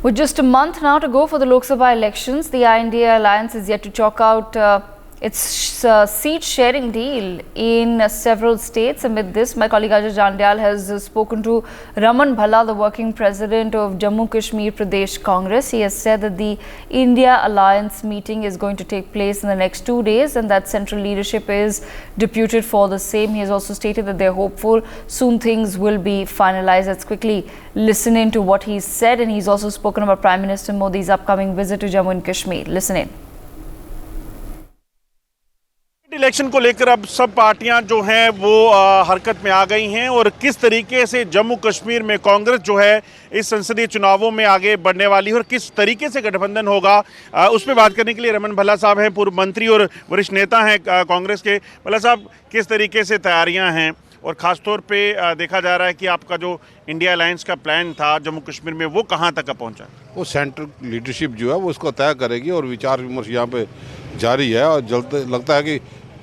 With just a month now to go for the Lok Sabha elections, the INDA alliance is yet to chalk out its seat sharing deal in several states. Amid this, my colleague Ajay Jandyal has spoken to Raman Bhalla, the working president of Jammu Kashmir Pradesh Congress. He has said that the India alliance meeting is going to take place in the next 2 days and that central leadership is deputed for the same. He has also stated that they're hopeful soon things will be finalized. Let's quickly listen in to what he's said, and he's also spoken about Prime Minister Modi's upcoming visit to Jammu and Kashmir. Listen in. Election को लेकर अब सब पार्टियां जो हैं वो हरकत में आ गई हैं और किस तरीके से जम्मू कश्मीर में कांग्रेस जो है इस संसदीय चुनावों में आगे बढ़ने वाली है और किस तरीके से गठबंधन होगा, उस पर बात करने के लिए रमन भल्ला साहब हैं, पूर्व मंत्री और वरिष्ठ नेता हैं कांग्रेस के। भल्ला साहब, किस तरीके से तैयारियाँ हैं और ख़ासतौर पर देखा जा रहा है कि आपका जो इंडिया अलायंस का प्लान था जम्मू कश्मीर में वो कहाँ तक पहुँचा? वो सेंट्रल लीडरशिप जो है वो उसको तय करेगी और विचार विमर्श यहाँ पे जारी है और जल्द लगता है कि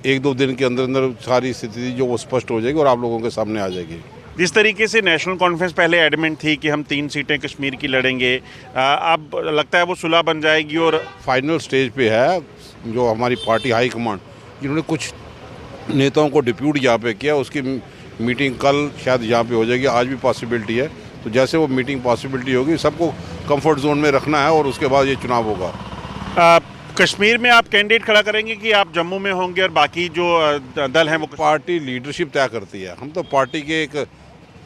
1-2 दिन के अंदर अंदर सारी स्थिति जो वो स्पष्ट हो जाएगी और आप लोगों के सामने आ जाएगी। जिस तरीके से नेशनल कॉन्फ्रेंस पहले एडमेंट थी कि हम 3 सीटें कश्मीर की लड़ेंगे, अब लगता है वो सुलह बन जाएगी और फाइनल स्टेज पे है। जो हमारी पार्टी हाई कमांड जिन्होंने कुछ नेताओं को डिप्यूट यहाँ पे किया, उसकी मीटिंग कल शायद यहाँ पे हो जाएगी, आज भी पॉसिबिलिटी है। तो जैसे वो मीटिंग पॉसिबिलिटी होगी सबको कम्फर्ट जोन में रखना है और उसके बाद ये चुनाव होगा। कश्मीर में आप कैंडिडेट खड़ा करेंगे कि आप जम्मू में होंगे और बाकी जो दल हैं वो? पार्टी लीडरशिप तय करती है। हम तो पार्टी के एक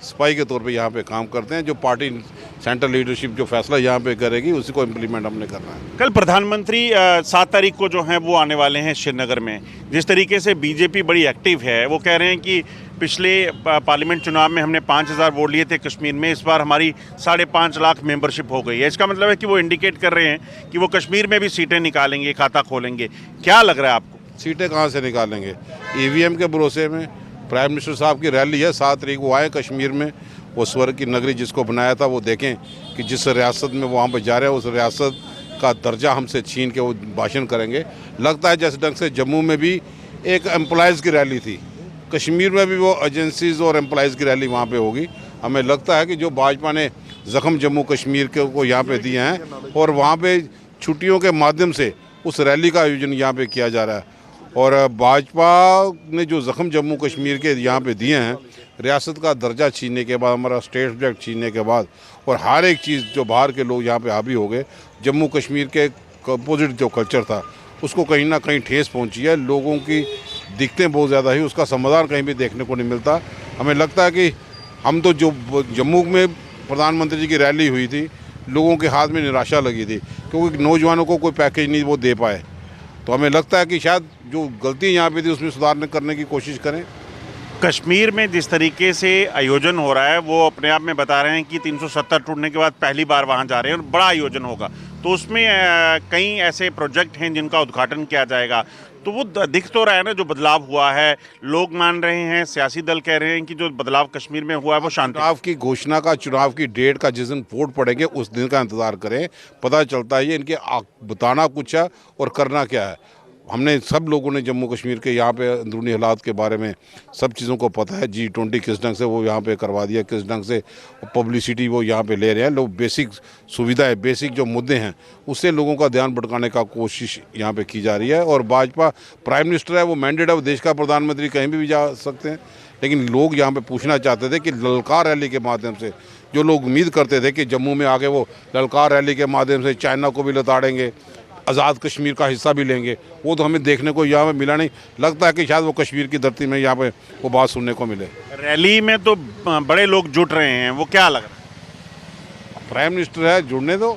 सिपाही के तौर पे यहाँ पे काम करते हैं। जो पार्टी सेंट्रल लीडरशिप जो फैसला यहाँ पे करेगी उसी को इम्प्लीमेंट हमने करना है। कल प्रधानमंत्री 7 तारीख को जो हैं वो आने वाले हैं श्रीनगर में। जिस तरीके से बीजेपी बड़ी एक्टिव है, वो कह रहे हैं कि पिछले पार्लियामेंट चुनाव में हमने 5000 वोट लिए थे कश्मीर में, इस बार हमारी 5.5 लाख मेंबरशिप हो गई है। इसका मतलब है कि वो इंडिकेट कर रहे हैं कि वो कश्मीर में भी सीटें निकालेंगे, खाता खोलेंगे। क्या लग रहा है आपको? सीटें कहाँ से निकालेंगे? ईवीएम के भरोसे में। प्राइम मिनिस्टर साहब की रैली है 7 तारीख को, आए कश्मीर में। वो स्वर्ग की नगरी जिसको बनाया था वो देखें कि जिस रियासत में वो वहाँ पर जा रहे हैं उस रियासत का दर्जा हमसे छीन के वो भाषण करेंगे। लगता है जैसे ढंग से जम्मू में भी एक एम्प्लॉयज़ की रैली थी, कश्मीर में भी वो एजेंसीज़ और एम्प्लॉयज़ की रैली वहाँ पे होगी। हमें लगता है कि जो भाजपा ने ज़ख्म जम्मू कश्मीर के को यहाँ पे दिए हैं और वहाँ पे छुट्टियों के माध्यम से उस रैली का आयोजन यहाँ पे किया जा रहा है। और भाजपा ने जो ज़ख्म जम्मू कश्मीर के यहाँ पे दिए हैं, रियासत का दर्जा छीनने के बाद, हमारा स्टेट सब्जेक्ट छीनने के बाद और हर एक चीज़ जो बाहर के लोग यहाँ पे हावी हो गए, जम्मू कश्मीर के अपोजिट जो कल्चर था उसको कहीं ना कहीं ठेस पहुँची है। लोगों की दिक्कतें बहुत ज़्यादा ही, उसका समाधान कहीं भी देखने को नहीं मिलता। हमें लगता है कि हम तो जो जम्मू में प्रधानमंत्री जी की रैली हुई थी, लोगों के हाथ में निराशा लगी थी क्योंकि नौजवानों को कोई पैकेज नहीं वो दे पाए। तो हमें लगता है कि शायद जो गलती यहाँ पे थी उसमें सुधार करने की कोशिश करें। कश्मीर में जिस तरीके से आयोजन हो रहा है वो अपने आप में बता रहे हैं कि 370 टूटने के बाद पहली बार वहाँ जा रहे हैं और बड़ा आयोजन होगा, तो उसमें कई ऐसे प्रोजेक्ट हैं जिनका उद्घाटन किया जाएगा। तो वो दिख तो रहा है ना जो बदलाव हुआ है, लोग मान रहे हैं, सियासी दल कह रहे हैं कि जो बदलाव कश्मीर में हुआ है वो शांति। चुनाव की घोषणा का, चुनाव की डेट का जिस दिन वोट पड़ेंगे उस दिन का इंतज़ार करें, पता चलता है ये इनके बताना कुछ है और करना क्या है। हमने सब लोगों ने जम्मू कश्मीर के यहाँ पे अंदरूनी हालात के बारे में सब चीज़ों को पता है। G20 किस ढंग से वो यहाँ पे करवा दिया, किस ढंग से पब्लिसिटी वो यहाँ पे ले रहे हैं। लोग बेसिक सुविधाएं, बेसिक जो मुद्दे हैं उससे लोगों का ध्यान भटकाने का कोशिश यहाँ पे की जा रही है। और भाजपा प्राइम मिनिस्टर है, वो मैंडेट है, वो देश का प्रधानमंत्री कहीं भी जा सकते हैं। लेकिन लोग यहाँ पर पूछना चाहते थे कि ललकार रैली के माध्यम से जो लोग उम्मीद करते थे कि जम्मू में आगे वो ललकार रैली के माध्यम से चाइना को भी लताड़ेंगे, आज़ाद कश्मीर का हिस्सा भी लेंगे, वो तो हमें देखने को यहाँ पे मिला नहीं। लगता है कि शायद वो कश्मीर की धरती में यहाँ पे वो बात सुनने को मिले। रैली में तो बड़े लोग जुट रहे हैं, वो क्या लग रहा है? प्राइम मिनिस्टर है, जुड़ने दो,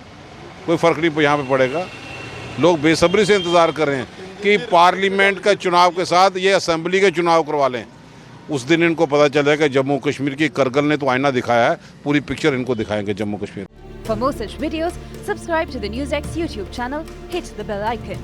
कोई फ़र्क नहीं यहाँ पे पड़ेगा। लोग बेसब्री से इंतज़ार कर रहे हैं कि पार्लियामेंट के चुनाव के साथ ये असेंबली के चुनाव करवा लें। उस दिन इनको पता चलेगा कि जम्मू कश्मीर की करगिल ने तो आईना दिखाया है, पूरी पिक्चर इनको दिखाएंगे Jammu Kashmir. For more such videos, subscribe to the NewsX YouTube channel, hit the bell icon.